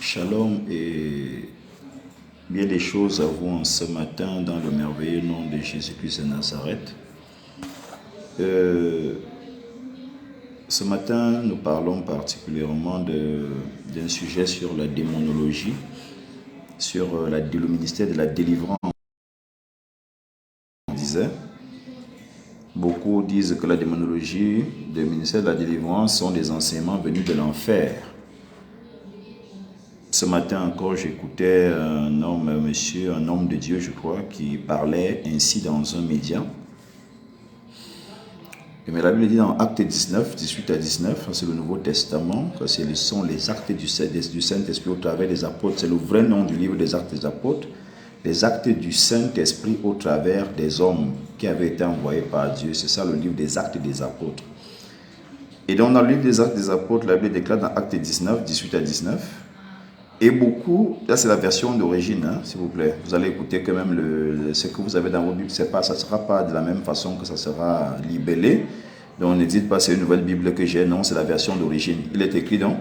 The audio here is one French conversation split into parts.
Shalom et bien des choses à vous en ce matin dans le merveilleux nom de Jésus-Christ de Nazareth. Ce matin, nous parlons particulièrement d'un sujet sur la démonologie, sur le ministère de la délivrance. Beaucoup disent que la démonologie, le ministère de la délivrance sont des enseignements venus de l'enfer. Ce matin encore, j'écoutais un homme de Dieu, je crois, qui parlait ainsi dans un média. Mais la Bible dit dans Actes 19, 18 à 19, c'est le Nouveau Testament, ce sont les actes du Saint-Esprit au travers des apôtres. C'est le vrai nom du livre des Actes des apôtres. Les actes du Saint-Esprit au travers des hommes qui avaient été envoyés par Dieu. C'est ça le livre des Actes des apôtres. Et donc dans le livre des Actes des apôtres, la Bible déclare dans Actes 19, 18 à 19, et beaucoup, là c'est la version d'origine, s'il vous plaît. Vous allez écouter quand même ce que vous avez dans vos Bibles. Ça ne sera pas de la même façon que ça sera libellé. Donc ne dites pas c'est une nouvelle Bible que j'ai. Non, c'est la version d'origine. Il est écrit donc.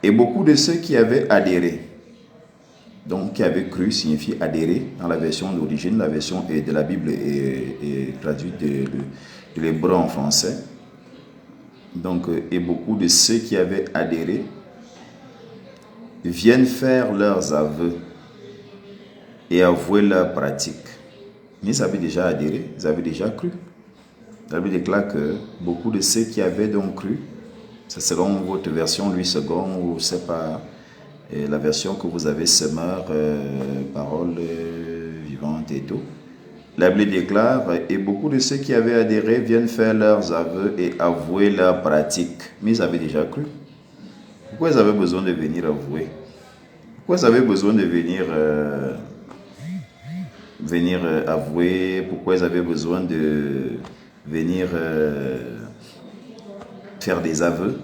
Et beaucoup de ceux qui avaient adhéré, donc qui avaient cru signifie adhérer dans la version d'origine. La version de la Bible est traduite de l'hébreu en français. Donc, et beaucoup de ceux qui avaient adhéré viennent faire leurs aveux et avouer leurs pratiques. Mais ils avaient déjà adhéré, ils avaient déjà cru. La Bible déclare que beaucoup de ceux qui avaient donc cru, c'est selon votre version, Louis II, ou je ne sais pas, la version que vous avez, Semeur, parole vivante et tout. La Bible déclare, et beaucoup de ceux qui avaient adhéré viennent faire leurs aveux et avouer leurs pratiques. Mais ils avaient déjà cru. Pourquoi ils avaient besoin de venir avouer? Pourquoi ils avaient besoin de venir avouer? Pourquoi ils avaient besoin de venir faire des aveux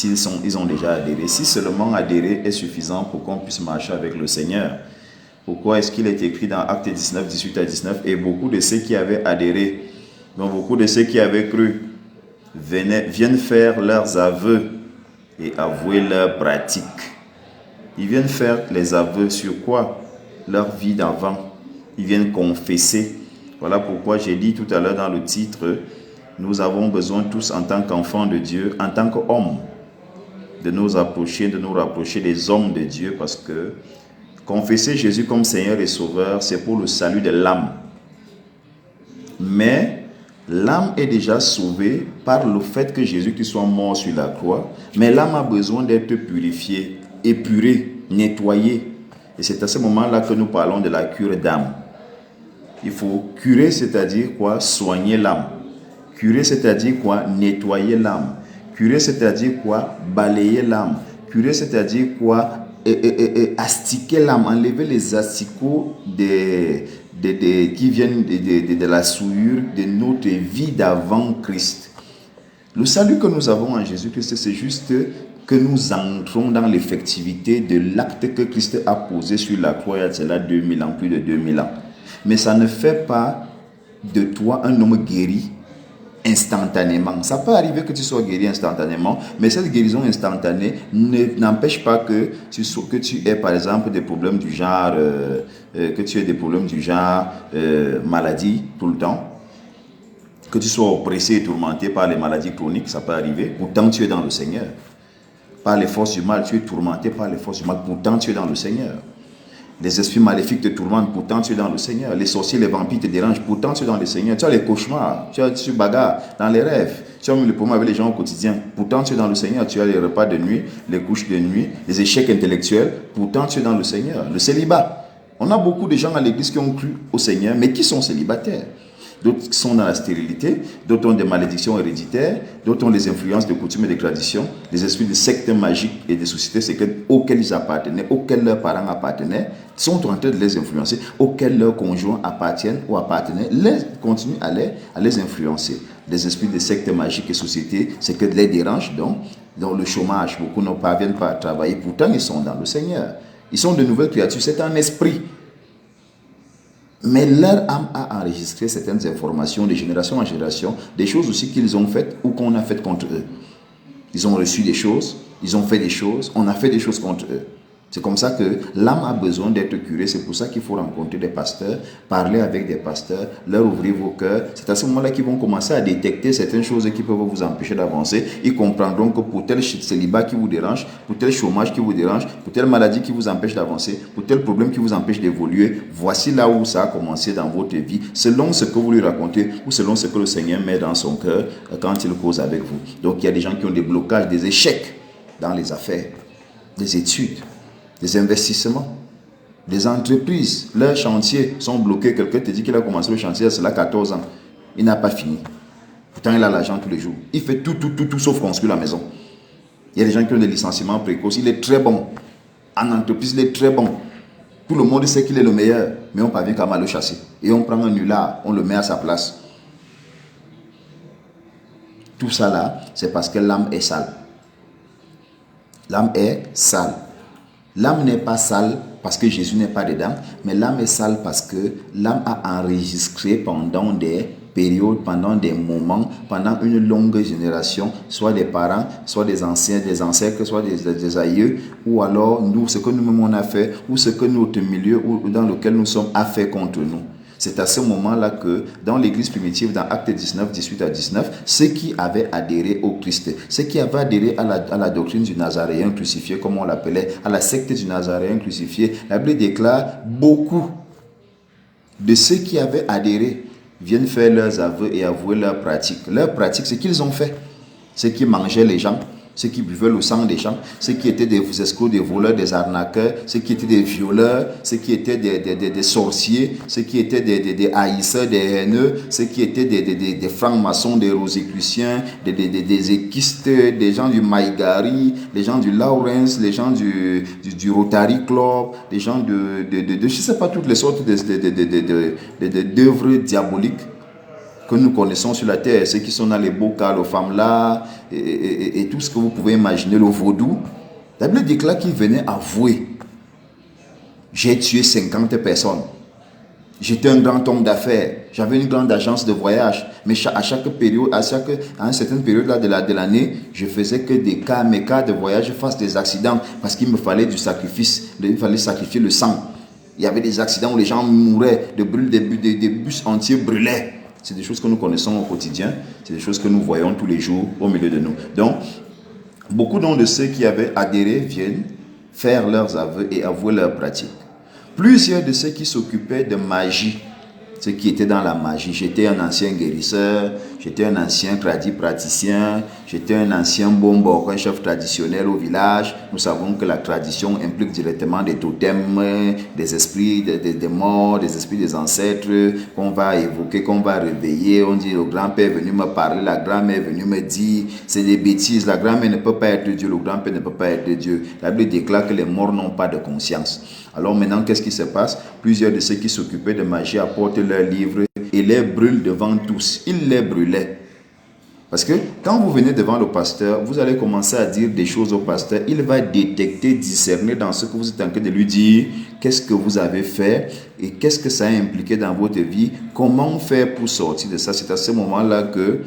ils ont déjà adhéré? Si seulement adhérer est suffisant pour qu'on puisse marcher avec le Seigneur, pourquoi est-ce qu'il est écrit dans Actes 19, 18 à 19, et beaucoup de ceux qui avaient adhéré, donc beaucoup de ceux qui avaient cru, viennent faire leurs aveux et avouer leurs pratiques. Ils viennent faire les aveux sur quoi? Leur vie d'avant. Ils viennent confesser. Voilà pourquoi j'ai dit tout à l'heure dans le titre, nous avons besoin tous en tant qu'enfants de Dieu, en tant qu'hommes, de nous rapprocher des hommes de Dieu, parce que confesser Jésus comme Seigneur et Sauveur, c'est pour le salut de l'âme. Mais l'âme est déjà sauvée par le fait que Jésus-Christ soit mort sur la croix. Mais l'âme a besoin d'être purifiée, épurée, nettoyée. Et c'est à ce moment-là que nous parlons de la cure d'âme. Il faut curer, c'est-à-dire quoi? Soigner l'âme. Curer, c'est-à-dire quoi? Nettoyer l'âme. Curer, c'est-à-dire quoi? Balayer l'âme. Curer, c'est-à-dire quoi? Astiquer l'âme, enlever les asticots qui viennent de la souillure de notre vie d'avant Christ. Le salut que nous avons en Jésus-Christ, c'est juste que nous entrons dans l'effectivité de l'acte que Christ a posé sur la croix il y a cela 2000 ans, plus de 2000 ans. Mais ça ne fait pas de toi un homme guéri instantanément. Ça peut arriver que tu sois guéri instantanément, mais cette guérison instantanée n'empêche pas que tu aies par exemple des problèmes du genre maladie tout le temps, que tu sois oppressé et tourmenté par les maladies chroniques, ça peut arriver, pourtant tu es dans le Seigneur. Par les forces du mal, tu es tourmenté par les forces du mal, pourtant tu es dans le Seigneur. Les esprits maléfiques te tourmentent, pourtant tu es dans le Seigneur. Les sorciers, les vampires te dérangent, pourtant tu es dans le Seigneur. Tu as les cauchemars, tu bagarres dans les rêves. Tu as même les problèmes avec les gens au quotidien, pourtant tu es dans le Seigneur. Tu as les repas de nuit, les couches de nuit, les échecs intellectuels, pourtant tu es dans le Seigneur. Le célibat. On a beaucoup de gens à l'église qui ont cru au Seigneur, mais qui sont célibataires. D'autres sont dans la stérilité, d'autres ont des malédictions héréditaires, d'autres ont des influences de coutumes et de traditions, des esprits de sectes magiques et de sociétés secrètes auxquelles ils appartenaient, auxquels leurs parents appartenaient, sont en train de les influencer, auxquels leurs conjoints appartiennent ou appartenaient, continuent à les influencer. Des esprits de sectes magiques et sociétés secrètes les dérangent, donc dans le chômage, beaucoup ne parviennent pas à travailler, pourtant ils sont dans le Seigneur. Ils sont de nouvelles créatures, c'est un esprit. Mais leur âme a enregistré certaines informations de génération en génération, des choses aussi qu'ils ont faites ou qu'on a faites contre eux. Ils ont reçu des choses, ils ont fait des choses, on a fait des choses contre eux. C'est comme ça que l'âme a besoin d'être curée. C'est pour ça qu'il faut rencontrer des pasteurs, parler avec des pasteurs, leur ouvrir vos cœurs. C'est à ce moment-là qu'ils vont commencer à détecter certaines choses qui peuvent vous empêcher d'avancer. Ils comprendront que pour tel célibat qui vous dérange, pour tel chômage qui vous dérange, pour telle maladie qui vous empêche d'avancer, pour tel problème qui vous empêche d'évoluer, voici là où ça a commencé dans votre vie, selon ce que vous lui racontez ou selon ce que le Seigneur met dans son cœur quand il cause avec vous. Donc il y a des gens qui ont des blocages, des échecs dans les affaires, des études, des investissements, des entreprises. Leurs chantiers sont bloqués. Quelqu'un te dit qu'il a commencé le chantier, c'est là 14 ans. Il n'a pas fini. Pourtant, il a l'argent tous les jours. Il fait tout sauf construire la maison. Il y a des gens qui ont des licenciements précoces. Il est très bon. En entreprise, il est très bon. Tout le monde sait qu'il est le meilleur. Mais on parvient quand même à le chasser. Et on prend un nulard, on le met à sa place. Tout ça là, c'est parce que l'âme est sale. L'âme est sale. L'âme n'est pas sale parce que Jésus n'est pas dedans, mais l'âme est sale parce que l'âme a enregistré pendant des périodes, pendant des moments, pendant une longue génération, soit des parents, soit des anciens, des ancêtres, soit des aïeux, ou alors nous, ce que nous-mêmes on a fait, ou ce que notre milieu ou dans lequel nous sommes a fait contre nous. C'est à ce moment-là que, dans l'église primitive, dans Actes 19, 18 à 19, ceux qui avaient adhéré au Christ, ceux qui avaient adhéré à la doctrine du Nazaréen crucifié, comme on l'appelait, à la secte du Nazaréen crucifié, la Bible déclare beaucoup de ceux qui avaient adhéré viennent faire leurs aveux et avouer leurs pratiques. Leurs pratiques, c'est qu'ils ont fait. Ceux qui mangeaient les gens, ceux qui buvaient le sang des gens, ceux qui étaient des escrocs, des voleurs, des arnaqueurs, ceux qui étaient des violeurs, ceux qui étaient des sorciers, ceux qui étaient des haïsseurs, des haineux, ceux qui étaient des francs-maçons, des rosicruciens, des équistes, des gens du Maïgari, les gens du Lawrence, les gens du Rotary Club, les gens je ne sais pas, toutes les sortes d'œuvres diaboliques que nous connaissons sur la terre, ceux qui sont dans les bocals, aux femmes là, et tout ce que vous pouvez imaginer, le vaudou. La Bible déclare qu'il venait avouer. J'ai tué 50 personnes. J'étais un grand homme d'affaires. J'avais une grande agence de voyage. Mais à chaque période, à une certaine période là de l'année, je faisais que mes cas de voyage fassent des accidents parce qu'il me fallait du sacrifice. Il fallait sacrifier le sang. Il y avait des accidents où les gens mouraient, des bus entiers brûlaient. C'est des choses que nous connaissons au quotidien. C'est des choses que nous voyons tous les jours au milieu de nous. Donc, beaucoup de ceux qui avaient adhéré viennent faire leurs aveux et avouer leurs pratiques. Plusieurs de ceux qui s'occupaient de magie, ceux qui étaient dans la magie, j'étais un ancien guérisseur, j'étais un ancien praticien, j'étais un ancien bombo, un chef traditionnel au village. Nous savons que la tradition implique directement des totems, des esprits des morts, des esprits des ancêtres qu'on va évoquer, qu'on va réveiller. On dit le grand-père est venu me parler, la grand-mère est venue me dire, c'est des bêtises, la grand-mère ne peut pas être Dieu, le grand-père ne peut pas être Dieu. La Bible déclare que les morts n'ont pas de conscience. Alors maintenant, qu'est-ce qui se passe? Plusieurs de ceux qui s'occupaient de magie apportent leurs livres et les brûlent devant tous. Ils les brûlaient. Parce que quand vous venez devant le pasteur, vous allez commencer à dire des choses au pasteur. Il va détecter, discerner dans ce que vous êtes en train de lui dire, qu'est-ce que vous avez fait et qu'est-ce que ça a impliqué dans votre vie, comment faire pour sortir de ça. C'est à ce moment-là que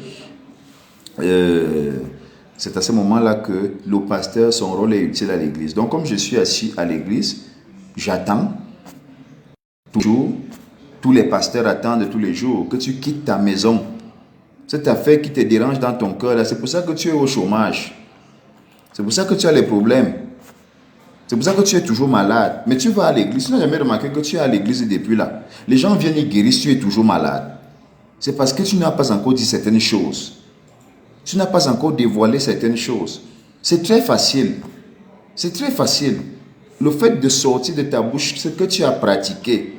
le pasteur, son rôle est utile à l'église. Donc comme je suis assis à l'église, j'attends toujours, tous les pasteurs attendent tous les jours que tu quittes ta maison. Cette affaire qui te dérange dans ton cœur, là, c'est pour ça que tu es au chômage. C'est pour ça que tu as les problèmes. C'est pour ça que tu es toujours malade. Mais tu vas à l'église. Tu n'as jamais remarqué que tu es à l'église depuis là. Les gens viennent y guérir si tu es toujours malade. C'est parce que tu n'as pas encore dit certaines choses. Tu n'as pas encore dévoilé certaines choses. C'est très facile. C'est très facile. Le fait de sortir de ta bouche ce que tu as pratiqué,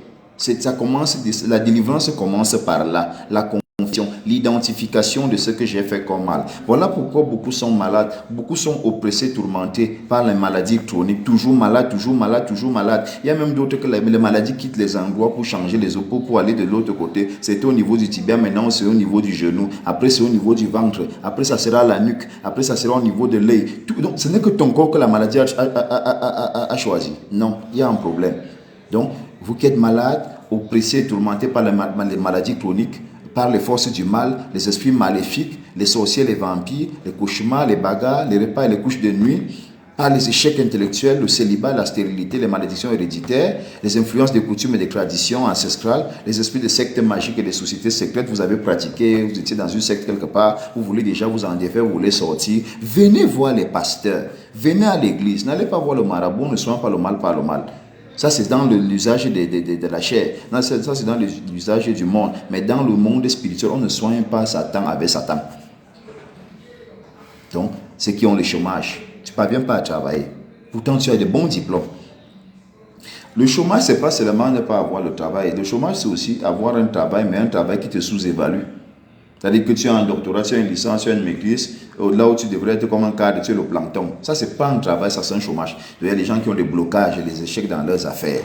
la délivrance commence par là. La confiance, l'identification de ce que j'ai fait comme mal. Voilà pourquoi beaucoup sont malades. Beaucoup sont oppressés, tourmentés par les maladies chroniques. Toujours malades, toujours malades, toujours malades. Il y a même d'autres que les maladies quittent les endroits pour changer les os, pour aller de l'autre côté. C'était au niveau du tibia, maintenant c'est au niveau du genou. Après c'est au niveau du ventre. Après ça sera la nuque. Après ça sera au niveau de l'œil. Donc ce n'est que ton corps que la maladie a choisi. Non, il y a un problème. Donc vous qui êtes malades, oppressés, tourmentés par les maladies chroniques, par les forces du mal, les esprits maléfiques, les sorciers, les vampires, les cauchemars, les bagarres, les repas et les couches de nuit, par les échecs intellectuels, le célibat, la stérilité, les malédictions héréditaires, les influences des coutumes et des traditions ancestrales, les esprits de sectes magiques et des sociétés secrètes. Vous avez pratiqué, vous étiez dans une secte quelque part, vous voulez déjà vous en défaire, vous voulez sortir. Venez voir les pasteurs, venez à l'église, n'allez pas voir le marabout, ne soyez pas le mal par le mal. Ça, c'est dans l'usage de la chair. Ça, c'est dans l'usage du monde. Mais dans le monde spirituel, on ne soigne pas Satan avec Satan. Donc, ceux qui ont le chômage, tu ne parviens pas à travailler. Pourtant, tu as de bons diplômes. Le chômage, ce n'est pas seulement ne pas avoir le travail. Le chômage, c'est aussi avoir un travail, mais un travail qui te sous-évalue. C'est-à-dire que tu as un doctorat, tu as une licence, tu as une maîtrise, là où tu devrais être comme un cadre, tu es le plancton. Ça, ce n'est pas un travail, ça c'est un chômage. Il y a des gens qui ont des blocages et des échecs dans leurs affaires.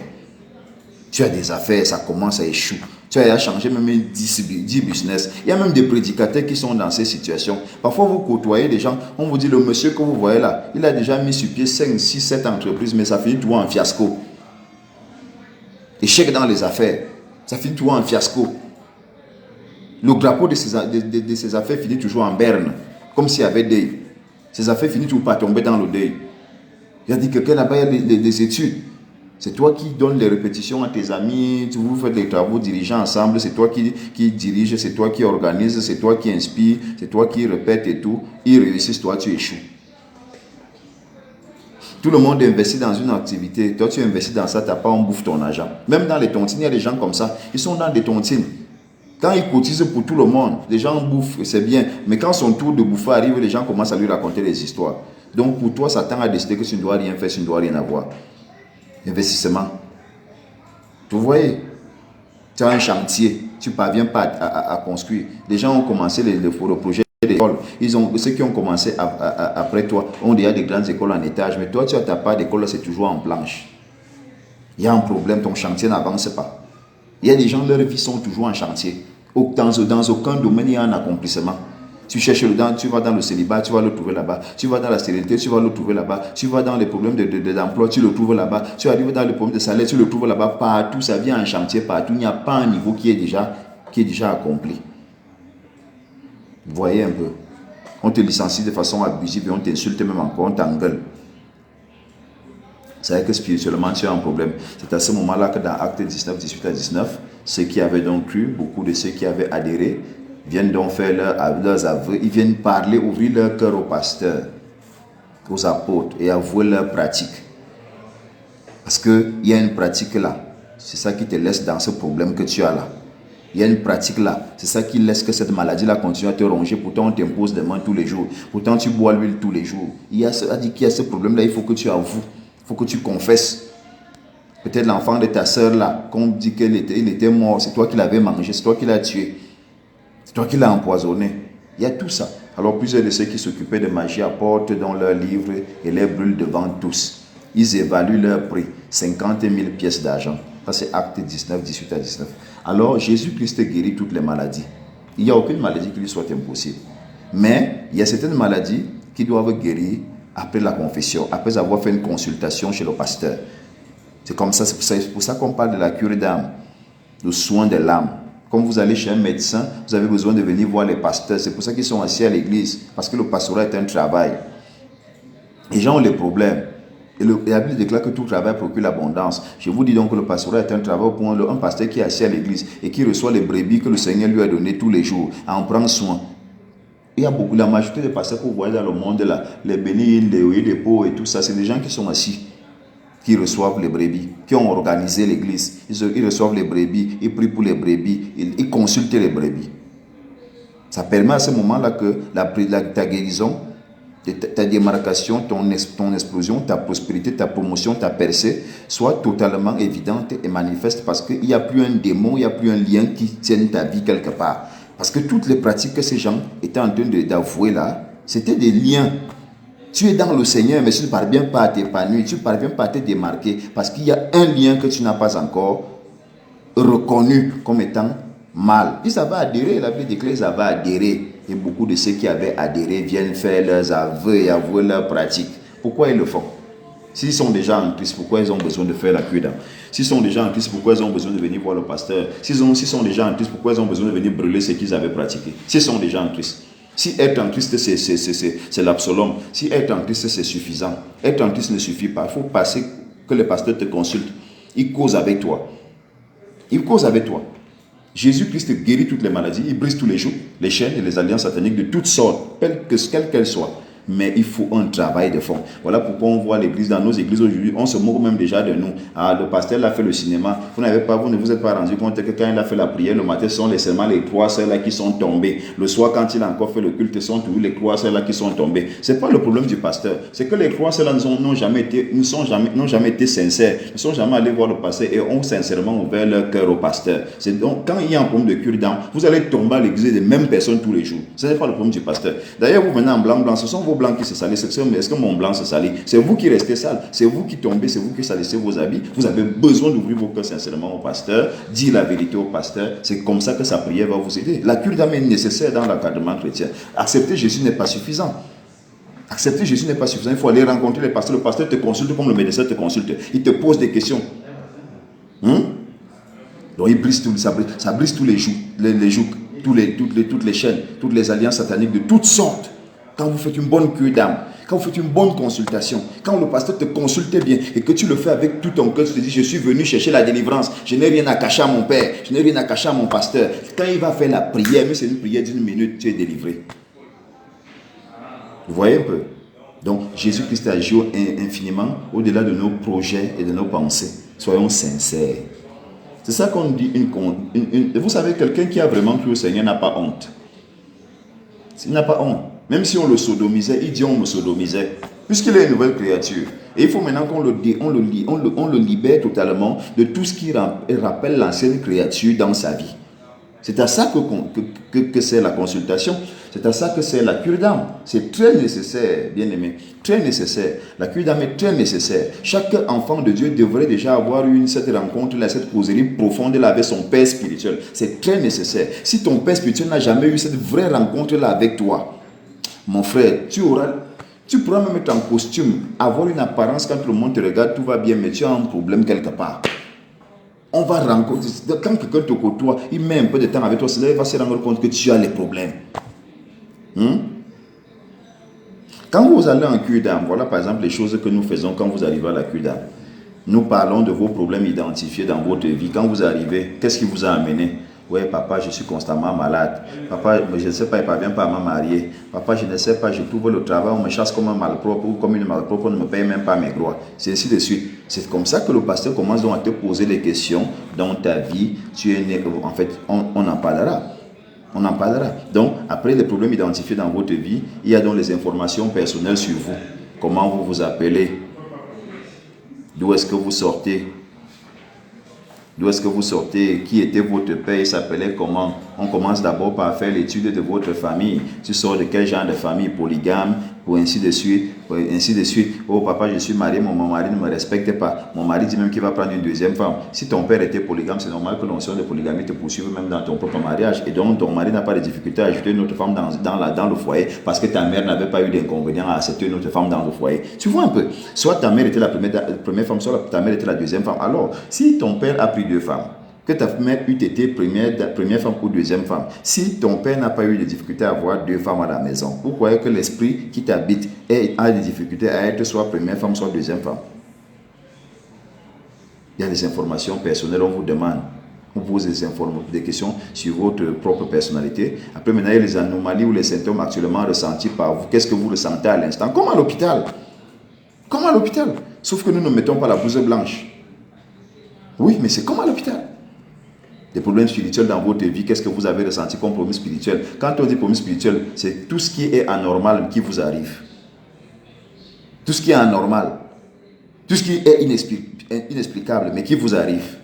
Tu as des affaires, ça commence à échouer. Tu as changé même 10 business. Il y a même des prédicateurs qui sont dans ces situations. Parfois, vous côtoyez des gens, on vous dit, le monsieur que vous voyez là, il a déjà mis sur pied 5, 6, 7 entreprises, mais ça finit tout en fiasco. Échec dans les affaires, ça finit tout en fiasco. Le drapeau de ces affaires finit toujours en berne, comme s'il y avait deuil. Ces affaires finissent toujours par tomber dans le deuil. Il a dit que quelqu'un là-bas, il y a des études. C'est toi qui donnes les répétitions à tes amis, vous faites les travaux dirigeants ensemble, c'est toi qui dirige, c'est toi qui organise, c'est toi qui inspire, c'est toi qui répète et tout. Ils réussissent, toi tu échoues. Tout le monde investit dans une activité, toi tu investis dans ça, tu n'as pas, on bouffe ton argent. Même dans les tontines, il y a des gens comme ça, ils sont dans des tontines. Quand ils cotisent pour tout le monde, les gens bouffent, c'est bien. Mais quand son tour de bouffer arrive, les gens commencent à lui raconter des histoires. Donc pour toi, Satan a décidé que tu ne dois rien faire, tu ne dois rien avoir. Investissement. Vous voyez, tu as un chantier, tu ne parviens pas à construire. Les gens ont commencé le projet d'école. Ceux qui ont commencé après toi ont déjà des grandes écoles en étage. Mais toi, tu as ta part d'école, c'est toujours en planche. Il y a un problème, ton chantier n'avance pas. Il y a des gens, leur vie sont toujours en chantier. Dans aucun domaine, il y a un accomplissement. Tu cherches dedans, tu vas dans le célibat, tu vas le trouver là-bas. Tu vas dans la stérilité, tu vas le trouver là-bas. Tu vas dans les problèmes d'emploi, tu le trouves là-bas. Tu arrives dans les problèmes de salaire, tu le trouves là-bas. Partout, ça vient en chantier, partout. Il n'y a pas un niveau qui est déjà accompli. Vous voyez un peu. On te licencie de façon abusive et on t'insulte même encore, on t'engueule. C'est vrai que spirituellement, tu as un problème. C'est à ce moment-là que dans Actes 19, 18 à 19, ceux qui avaient donc cru, beaucoup de ceux qui avaient adhéré, viennent donc faire leurs aveux. Ils viennent parler, ouvrir leur cœur aux pasteurs, aux apôtres et avouer leurs pratiques. Parce qu'il y a une pratique là. C'est ça qui te laisse dans ce problème que tu as là. Il y a une pratique là. C'est ça qui laisse que cette maladie-là continue à te ronger. Pourtant, on t'impose des mains tous les jours. Pourtant, tu bois l'huile tous les jours. Il y a ce problème-là, il faut que tu avoues. Il faut que tu confesses. Peut-être l'enfant de ta soeur là, qu'on dit qu'il était mort, c'est toi qui l'avais mangé, c'est toi qui l'as tué. C'est toi qui l'as empoisonné. Il y a tout ça. Alors plusieurs de ceux qui s'occupaient de magie apportent dans leurs livres et les brûlent devant tous. Ils évaluent leur prix, 50 000 pièces d'argent. Ça c'est Acte 19, 18 à 19. Alors Jésus-Christ guérit toutes les maladies. Il n'y a aucune maladie qui lui soit impossible. Mais il y a certaines maladies qui doivent guérir après la confession, après avoir fait une consultation chez le pasteur. C'est comme ça, c'est pour ça qu'on parle de la cure d'âme, le soin de l'âme. Comme vous allez chez un médecin, vous avez besoin de venir voir les pasteurs. C'est pour ça qu'ils sont assis à l'église, parce que le pastorat est un travail. Les gens ont les problèmes. Et la Bible déclare que tout travail procure l'abondance. Je vous dis donc que le pastorat est un travail pour un pasteur qui est assis à l'église et qui reçoit les brebis que le Seigneur lui a données tous les jours, à en prendre soin. Il y a beaucoup, la majorité des pasteurs que vous voyez dans le monde, là, les bénis, les dépôts et tout ça, c'est des gens qui sont assis, qui reçoivent les brebis, qui ont organisé l'église. Ils reçoivent les brebis, ils prient pour les brebis, ils consultent les brebis. Ça permet à ce moment-là que ta guérison, ta démarcation, ton explosion, ta prospérité, ta promotion, ta percée soit totalement évidente et manifeste parce qu'il n'y a plus un démon, il n'y a plus un lien qui tienne ta vie quelque part. Parce que toutes les pratiques que ces gens étaient en train d'avouer là, c'était des liens. Tu es dans le Seigneur, mais tu ne parviens pas à t'épanouir, tu ne parviens pas à te démarquer parce qu'il y a un lien que tu n'as pas encore reconnu comme étant mal. Ils avaient adhéré, la Bible déclare qu'ils avaient adhéré. Et beaucoup de ceux qui avaient adhéré viennent faire leurs aveux et avouer leurs pratiques. Pourquoi ils le font? S'ils sont déjà en Christ, pourquoi ils ont besoin de faire la cure d'âme? S'ils sont déjà en Christ, pourquoi ils ont besoin de venir voir le pasteur? S'ils sont déjà en Christ, pourquoi ils ont besoin de venir brûler ce qu'ils avaient pratiqué? S'ils sont déjà en Christ. Si être en Christ, c'est l'absolum. Si être en Christ, c'est suffisant. Être en Christ ne suffit pas. Il faut passer que le pasteur te consulte. Il cause avec toi. Il cause avec toi. Jésus-Christ guérit toutes les maladies. Il brise tous les jougs, les chaînes et les alliances sataniques de toutes sortes, quelles qu'elles soient. Mais il faut un travail de fond. Voilà pourquoi on voit l'église, dans nos églises aujourd'hui, on se moque même déjà de nous. Ah, le pasteur a fait le cinéma. Vous ne vous êtes pas rendu compte que quand il a fait la prière le matin, ce sont seulement les 3 sœurs là qui sont tombées. Le soir, quand il a encore fait le culte, ce sont toujours les 3 sœurs là qui sont tombées. Ce n'est pas le problème du pasteur. C'est que les 3 sœurs là n'ont jamais été sincères, ne sont jamais allés voir le pasteur et ont sincèrement ouvert leur cœur au pasteur. C'est donc, quand il y a un problème de cure-dent, vous allez tomber à l'église des mêmes personnes tous les jours. Ce n'est pas le problème du pasteur. D'ailleurs, vous venez en blanc, ce sont vos blancs qui se salissent. Est-ce que mon blanc se salit? C'est vous qui restez sale. C'est vous qui tombez, c'est vous qui salissez vos habits. Vous avez besoin d'ouvrir vos cœurs sincèrement au pasteur, dire la vérité au pasteur. C'est comme ça que sa prière va vous aider. La cure d'âme est nécessaire dans l'encadrement chrétien. Accepter Jésus n'est pas suffisant. Accepter Jésus n'est pas suffisant. Il faut aller rencontrer les pasteurs. Le pasteur te consulte comme le médecin te consulte. Il te pose des questions. Donc il brise ça brise tous les jougs, toutes les chaînes, toutes les alliances sataniques de toutes sortes. Quand vous faites une bonne cure d'âme, quand vous faites une bonne consultation, quand le pasteur te consulte bien et que tu le fais avec tout ton cœur, tu te dis, je suis venu chercher la délivrance, je n'ai rien à cacher à mon père, je n'ai rien à cacher à mon pasteur. Quand il va faire la prière, mais c'est une prière d'1 minute, tu es délivré. Vous voyez un peu? Donc Jésus-Christ agit infiniment au-delà de nos projets et de nos pensées. Soyons sincères. C'est ça qu'on dit vous savez, quelqu'un qui a vraiment cru au Seigneur n'a pas honte. Il n'a pas honte. Même si on le sodomisait, il dit on me sodomisait. Puisqu'il est une nouvelle créature. Et il faut maintenant qu'on le libère totalement de tout ce qui rappelle l'ancienne créature dans sa vie. C'est à ça que c'est la consultation. C'est à ça que c'est la cure d'âme. C'est très nécessaire, bien aimé. Très nécessaire. La cure d'âme est très nécessaire. Chaque enfant de Dieu devrait déjà avoir eu cette rencontre-là, cette causerie profonde-là avec son Père spirituel. C'est très nécessaire. Si ton Père spirituel n'a jamais eu cette vraie rencontre-là avec toi, mon frère, tu pourras même être en costume, avoir une apparence quand le monde te regarde, tout va bien, mais tu as un problème quelque part. On va rencontrer, quand quelqu'un te côtoie, il met un peu de temps avec toi, il va se rendre compte que tu as les problèmes. Quand vous allez en cure d'âme, voilà par exemple les choses que nous faisons quand vous arrivez à la cure d'âme. Nous parlons de vos problèmes identifiés dans votre vie. Quand vous arrivez, qu'est-ce qui vous a amené? Ouais, papa, je suis constamment malade. Papa, je ne sais pas, il ne parvient pas à me marier. Papa, je ne sais pas, je trouve le travail, on me chasse comme un malpropre ou comme une malpropre, on ne me paye même pas mes droits. C'est ainsi de suite. C'est comme ça que le pasteur commence donc à te poser des questions dans ta vie. Tu es né, en fait, on en parlera. On en parlera. Donc, après les problèmes identifiés dans votre vie, il y a donc les informations personnelles sur vous. Comment vous vous appelez? D'où est-ce que vous sortez? D'où est-ce que vous sortez? Qui était votre père? Il s'appelait comment? On commence d'abord par faire l'étude de votre famille. Tu sors de quel genre de famille? Polygame, ou ainsi de suite. Ainsi de suite. Oh papa, je suis marié, mon mari ne me respecte pas. Mon mari dit même qu'il va prendre une deuxième femme. Si ton père était polygame, c'est normal que l'onction de polygamie te poursuive même dans ton propre mariage. Et donc ton mari n'a pas de difficulté à ajouter une autre femme dans le foyer parce que ta mère n'avait pas eu d'inconvénient à accepter une autre femme dans le foyer. Tu vois un peu? Soit ta mère était la première femme, soit ta mère était la deuxième femme. Alors, si ton père a pris 2 femmes, que ta mère eût été première femme ou deuxième femme, si ton père n'a pas eu de difficulté à avoir 2 femmes à la maison, vous croyez que l'esprit qui t'habite a des difficultés à être soit première femme, soit deuxième femme? Il y a des informations personnelles, on vous demande. On vous pose des questions sur votre propre personnalité. Après, maintenant, il y a les anomalies ou les symptômes actuellement ressentis par vous. Qu'est-ce que vous ressentez à l'instant? Comme à l'hôpital. Comme à l'hôpital. Sauf que nous ne mettons pas la blouse blanche. Oui, mais c'est comme à l'hôpital. Des problèmes spirituels dans votre vie, qu'est-ce que vous avez ressenti comme problème spirituel? Quand on dit problème spirituel, c'est tout ce qui est anormal qui vous arrive. Tout ce qui est anormal. Tout ce qui est inexplicable, mais qui vous arrive.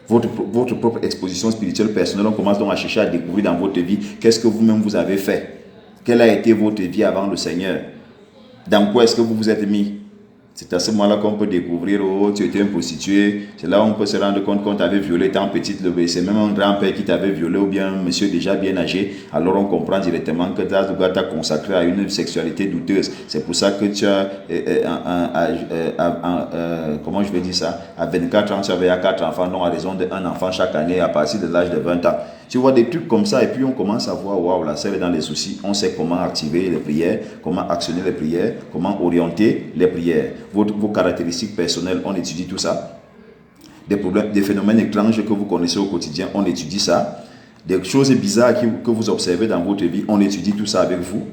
Votre propre exposition spirituelle personnelle, on commence donc à chercher à découvrir dans votre vie qu'est-ce que vous-même vous avez fait. Quelle a été votre vie avant le Seigneur? Dans quoi est-ce que vous vous êtes mis? C'est à ce moment-là qu'on peut découvrir, oh, tu étais un prostitué. C'est là où on peut se rendre compte qu'on t'avait violé tant petite. C'est même un grand-père qui t'avait violé ou bien un monsieur déjà bien âgé. Alors on comprend directement que t'a consacré à une sexualité douteuse. C'est pour ça que tu as, comment je vais dire ça, à 24 ans, tu avais 4 enfants, non à raison d'un enfant chaque année à partir de l'âge de 20 ans. Tu vois des trucs comme ça et puis on commence à voir, waouh, la sœur est dans les soucis. On sait comment activer les prières, comment actionner les prières, comment orienter les prières. Vos caractéristiques personnelles, on étudie tout ça. Des problèmes, des phénomènes étranges que vous connaissez au quotidien, on étudie ça. Des choses bizarres que vous observez dans votre vie, on étudie tout ça avec vous.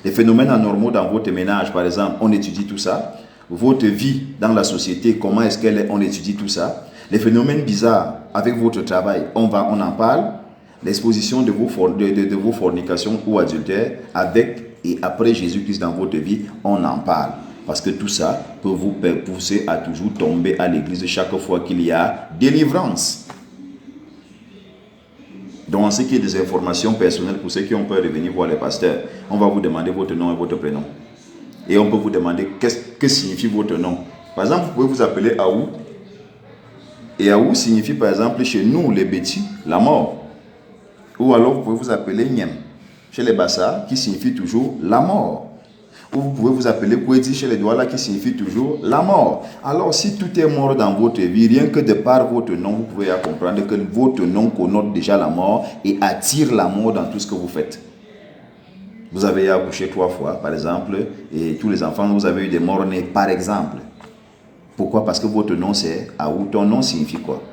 Les phénomènes anormaux dans votre ménage, par exemple, on étudie tout ça. Votre vie dans la société, comment est-ce qu'elle est, on étudie tout ça. Les phénomènes bizarres avec votre travail, on en parle. L'exposition de vos fornications ou adultères avec et après Jésus-Christ dans votre vie, on en parle. Parce que tout ça peut vous pousser à toujours tomber à l'église chaque fois qu'il y a délivrance. Donc, en ce qui est des informations personnelles, pour ceux qui ont peur de venir voir les pasteurs, on va vous demander votre nom et votre prénom. Et on peut vous demander que signifie votre nom. Par exemple, vous pouvez vous appeler Aou. Et Aou signifie, par exemple, chez nous, les Bétis, la mort. Ou alors, vous pouvez vous appeler Nyem, chez les Bassa, qui signifie toujours la mort. Ou vous pouvez vous appeler Kwedi chez les Douala, qui signifie toujours la mort. Alors, si tout est mort dans votre vie, rien que de par votre nom, vous pouvez comprendre que votre nom connote déjà la mort et attire la mort dans tout ce que vous faites. Vous avez accouché 3 fois, par exemple, et tous les enfants, vous avez eu des morts-nés, par exemple. Pourquoi? Parce que votre nom, c'est Aou. Ton nom signifie quoi?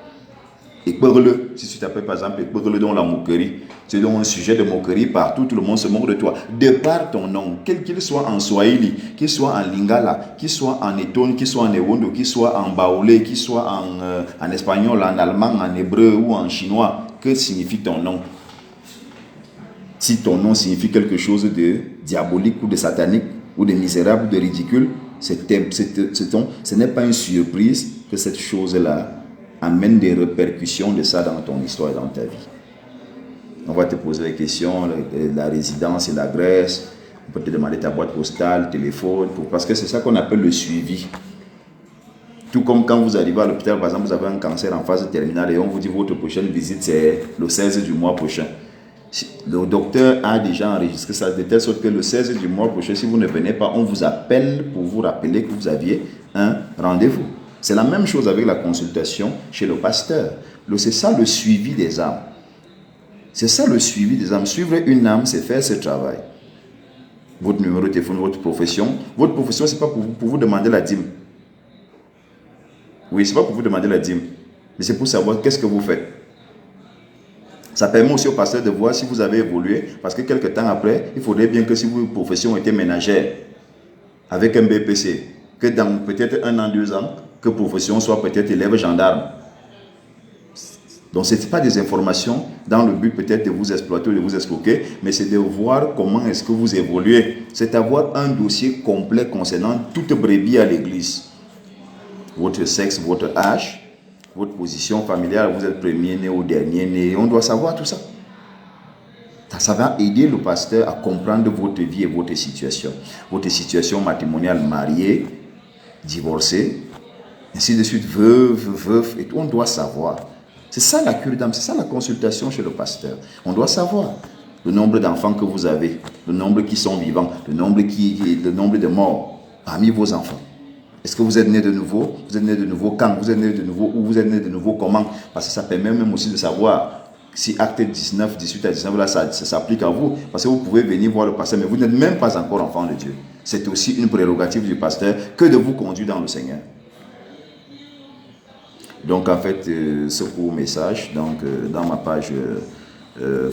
Ekberle, si tu t'appelles par exemple Ekberle dans la moquerie, c'est donc un sujet de moquerie partout, tout le monde se moque de toi. De par ton nom, quel qu'il soit en Swahili, qu'il soit en Lingala, qu'il soit en Eton, qu'il soit en Ewondo, qu'il soit en Baoulé, qu'il soit en espagnol, en allemand, en hébreu ou en chinois, que signifie ton nom? Si ton nom signifie quelque chose de diabolique ou de satanique ou de misérable ou de ridicule, ce n'est pas une surprise que cette chose-là amène des répercussions de ça dans ton histoire et dans ta vie. On va te poser les questions, la résidence et l'adresse. On peut te demander ta boîte postale, téléphone, parce que c'est ça qu'on appelle le suivi. Tout comme quand vous arrivez à l'hôpital, par exemple, vous avez un cancer en phase terminale et on vous dit votre prochaine visite, c'est le 16 du mois prochain. Le docteur a déjà enregistré ça de telle sorte que le 16 du mois prochain, si vous ne venez pas, on vous appelle pour vous rappeler que vous aviez un rendez-vous. C'est la même chose avec la consultation chez le pasteur. C'est ça le suivi des âmes. C'est ça le suivi des âmes. Suivre une âme, c'est faire ce travail. Votre numéro de téléphone, votre profession. Votre profession, ce n'est pas pour vous demander la dîme. Oui, ce n'est pas pour vous demander la dîme. Mais c'est pour savoir qu'est-ce que vous faites. Ça permet aussi au pasteur de voir si vous avez évolué. Parce que quelques temps après, il faudrait bien que si votre profession était ménagère, avec un BPC, que dans peut-être 1 an, 2 ans, que profession soit peut-être élève gendarme. Donc ce n'est pas des informations dans le but peut-être de vous exploiter ou de vous escroquer, mais c'est de voir comment est-ce que vous évoluez. C'est avoir un dossier complet concernant toute brebis à l'église. Votre sexe, votre âge, votre position familiale, vous êtes premier-né ou dernier-né, on doit savoir tout ça. Ça va aider le pasteur à comprendre votre vie et votre situation. Votre situation matrimoniale, mariée, divorcée, ainsi de suite, veuf, et tout, on doit savoir. C'est ça la cure d'âme, c'est ça la consultation chez le pasteur. On doit savoir le nombre d'enfants que vous avez, le nombre qui sont vivants, le nombre de morts parmi vos enfants. Est-ce que vous êtes né de nouveau? Vous êtes né de nouveau quand? Vous êtes né de nouveau où? Vous êtes né de nouveau comment? Parce que ça permet même aussi de savoir si acte 19, 18 à 19, là, ça s'applique à vous. Parce que vous pouvez venir voir le pasteur, mais vous n'êtes même pas encore enfant de Dieu. C'est aussi une prérogative du pasteur que de vous conduire dans le Seigneur. Donc en fait, ce court message, dans ma page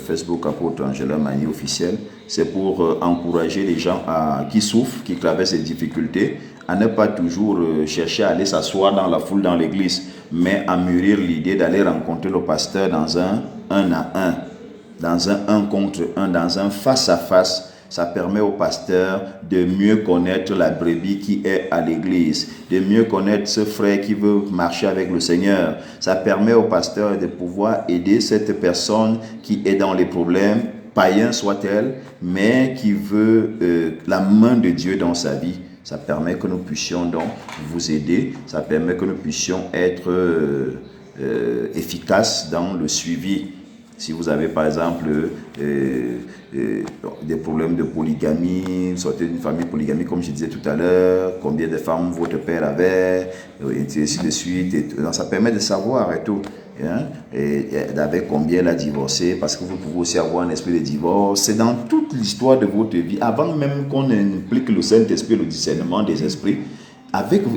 Facebook Apôtre Angela Magny officiel, c'est pour encourager les gens qui souffrent, qui traversent ces difficultés, à ne pas toujours chercher à aller s'asseoir dans la foule dans l'église, mais à mûrir l'idée d'aller rencontrer le pasteur dans un à un, dans un 1 contre 1, dans un face à face. Ça permet au pasteur de mieux connaître la brebis qui est à l'église, de mieux connaître ce frère qui veut marcher avec le Seigneur. Ça permet au pasteur de pouvoir aider cette personne qui est dans les problèmes, païen soit-elle, mais qui veut la main de Dieu dans sa vie. Ça permet que nous puissions donc vous aider, ça permet que nous puissions être efficaces dans le suivi. Si vous avez par exemple des problèmes de polygamie, sortez d'une famille polygamique comme je disais tout à l'heure, combien de femmes votre père avait, et ainsi de suite. Et ça permet de savoir et tout. Hein, et avec combien elle a divorcé, parce que vous pouvez aussi avoir un esprit de divorce. C'est dans toute l'histoire de votre vie, avant même qu'on implique le Saint-Esprit, le discernement des esprits,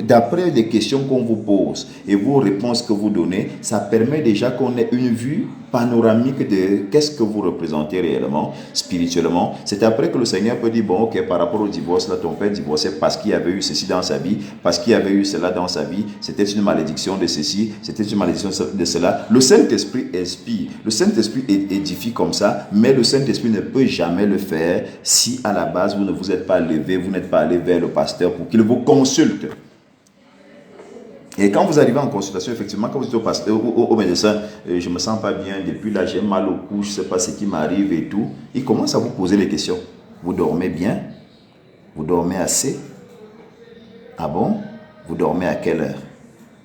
d'après les questions qu'on vous pose et vos réponses que vous donnez, ça permet déjà qu'on ait une vue panoramique de qu'est-ce que vous représentez réellement, spirituellement. C'est après que le Seigneur peut dire, bon, ok, par rapport au divorce, là, ton père divorçait parce qu'il y avait eu ceci dans sa vie, parce qu'il y avait eu cela dans sa vie, c'était une malédiction de ceci, c'était une malédiction de cela. Le Saint-Esprit inspire, le Saint-Esprit édifie comme ça, mais le Saint-Esprit ne peut jamais le faire si à la base vous ne vous êtes pas levé, vous n'êtes pas allé vers le pasteur pour qu'il vous consulte. Et quand vous arrivez en consultation, effectivement, quand vous dites au pasteur, au médecin, je ne me sens pas bien, depuis là j'ai mal au cou, je ne sais pas ce qui m'arrive et tout, il commence à vous poser les questions. Vous dormez bien? Vous dormez assez? Ah bon? Vous dormez à quelle heure?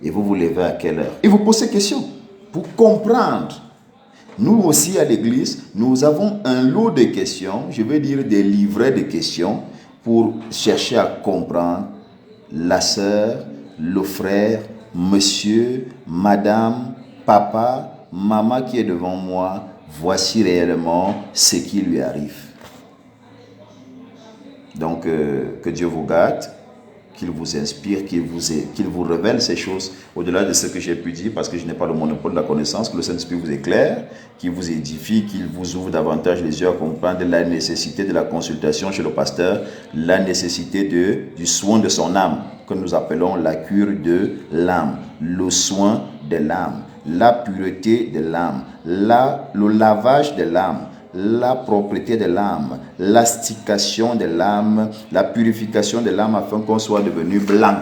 Et vous vous levez à quelle heure? Il vous pose ces questions pour comprendre. Nous aussi à l'église, nous avons un lot de questions, je veux dire des livrets de questions pour chercher à comprendre la sœur, le frère, monsieur, madame, papa, maman qui est devant moi, voici réellement ce qui lui arrive. Donc, que Dieu vous garde, qu'il vous inspire, qu'il vous révèle ces choses au-delà de ce que j'ai pu dire, parce que je n'ai pas le monopole de la connaissance, que le Saint-Esprit vous éclaire, qu'il vous édifie, qu'il vous ouvre davantage les yeux à comprendre la nécessité de la consultation chez le pasteur, la nécessité du soin de son âme, que nous appelons la cure de l'âme, le soin de l'âme, la pureté de l'âme, le lavage de l'âme, la propreté de l'âme, l'astication de l'âme, la purification de l'âme afin qu'on soit devenu blanc.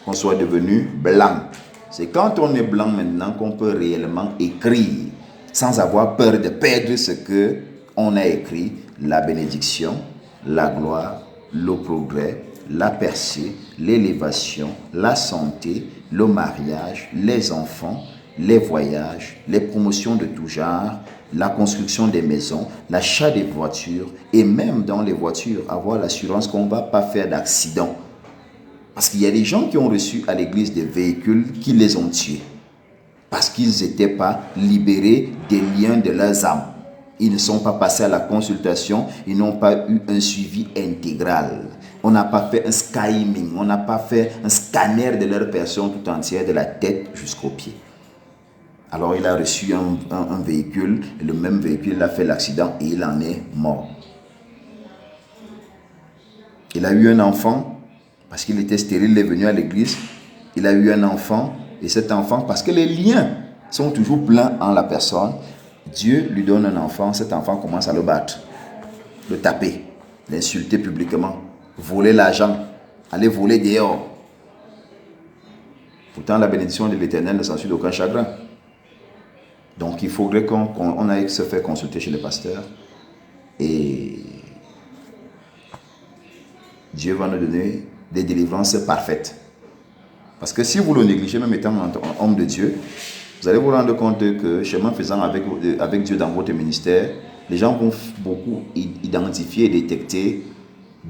Qu'on soit devenu blanc. C'est quand on est blanc maintenant qu'on peut réellement écrire sans avoir peur de perdre ce qu'on a écrit, la bénédiction, la gloire, le progrès, la percée, l'élévation, la santé, le mariage, les enfants, les voyages, les promotions de tout genre, la construction des maisons, l'achat des voitures et même dans les voitures, avoir l'assurance qu'on ne va pas faire d'accident. Parce qu'il y a des gens qui ont reçu à l'église des véhicules qui les ont tués. Parce qu'ils n'étaient pas libérés des liens de leurs âmes. Ils ne sont pas passés à la consultation, ils n'ont pas eu un suivi intégral. On n'a pas fait un skimming, on n'a pas fait un scanner de leur personne tout entière, de la tête jusqu'aux pieds. Alors il a reçu un véhicule, et le même véhicule a fait l'accident et il en est mort. Il a eu un enfant, parce qu'il était stérile, il est venu à l'église. Il a eu un enfant, et cet enfant, parce que les liens sont toujours pleins en la personne, Dieu lui donne un enfant, cet enfant commence à le battre, le taper, l'insulter publiquement, voler l'argent, aller voler dehors. Pourtant, la bénédiction de l'Éternel ne s'ensuit d'aucun chagrin. Donc, il faudrait qu'on aille se faire consulter chez le pasteur et Dieu va nous donner des délivrances parfaites. Parce que si vous le négligez, même étant un homme de Dieu, vous allez vous rendre compte que, chemin faisant avec Dieu dans votre ministère, les gens vont beaucoup identifier et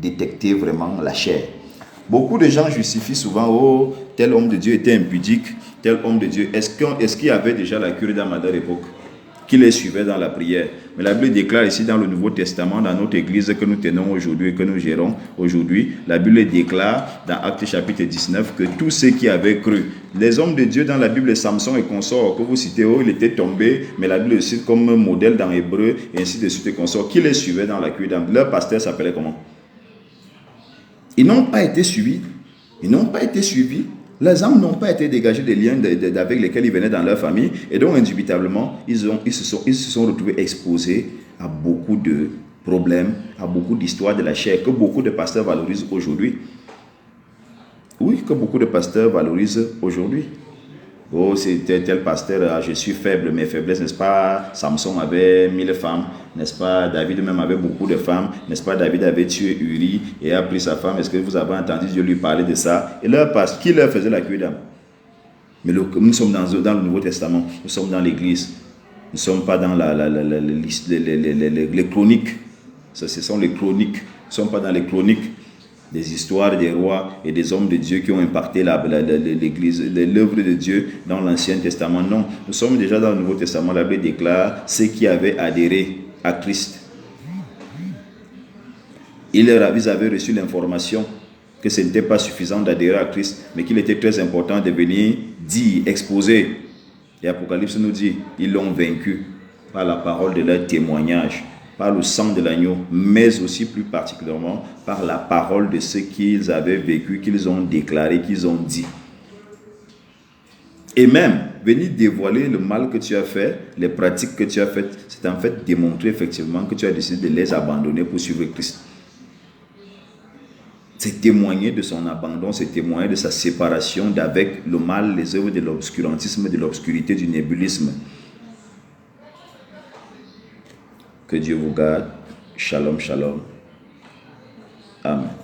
détecter vraiment la chair. Beaucoup de gens justifient souvent, oh, tel homme de Dieu était impudique, tel homme de Dieu. Est-ce qu'il y avait déjà la cure d'âme à leur époque, qui les suivait dans la prière? Mais la Bible déclare ici dans le Nouveau Testament, dans notre église que nous tenons aujourd'hui et que nous gérons aujourd'hui, la Bible déclare dans Actes chapitre 19 que tous ceux qui avaient cru, les hommes de Dieu dans la Bible, Samson et consorts, que vous citez, oh, il était tombé, mais la Bible le cite comme un modèle dans Hébreu, et ainsi de suite et consorts, qui les suivaient dans la cure d'âme. Leur pasteur s'appelait comment? Ils n'ont pas été suivis. Ils n'ont pas été suivis. Les âmes n'ont pas été dégagées des liens avec lesquels ils venaient dans leur famille. Et donc, indubitablement, ils se sont retrouvés exposés à beaucoup de problèmes, à beaucoup d'histoires de la chair que beaucoup de pasteurs valorisent aujourd'hui. Oui, que beaucoup de pasteurs valorisent aujourd'hui. Oh, c'était tel pasteur, je suis faible, mes faiblesses, n'est-ce pas? Samson avait 1000 femmes, n'est-ce pas? David même avait beaucoup de femmes, n'est-ce pas? David avait tué Uri et a pris sa femme. Est-ce que vous avez entendu Dieu lui parler de ça? Et leur pasteur, qui leur faisait la cure d'âme? Mais nous sommes dans le Nouveau Testament, nous sommes dans l'église, nous ne sommes pas dans les chroniques. Ce sont les chroniques, nous ne sommes pas dans les chroniques. des histoires des rois et des hommes de Dieu qui ont impacté l'Église, l'œuvre de Dieu dans l'Ancien Testament. Non, nous sommes déjà dans le Nouveau Testament. La Bible déclare ceux qui avaient adhéré à Christ. Ils avaient reçu l'information que ce n'était pas suffisant d'adhérer à Christ, mais qu'il était très important de venir dire, exposer. Et Apocalypse nous dit, ils l'ont vaincu par la parole de leur témoignage, par le sang de l'agneau, mais aussi plus particulièrement par la parole de ce qu'ils avaient vécu, qu'ils ont déclaré, qu'ils ont dit. Et même, venir dévoiler le mal que tu as fait, les pratiques que tu as faites, c'est en fait démontrer effectivement que tu as décidé de les abandonner pour suivre Christ. C'est témoigner de son abandon, c'est témoigner de sa séparation d'avec le mal, les œuvres de l'obscurantisme, de l'obscurité, du nébulisme. Que Dieu vous garde. Shalom, shalom. Amen.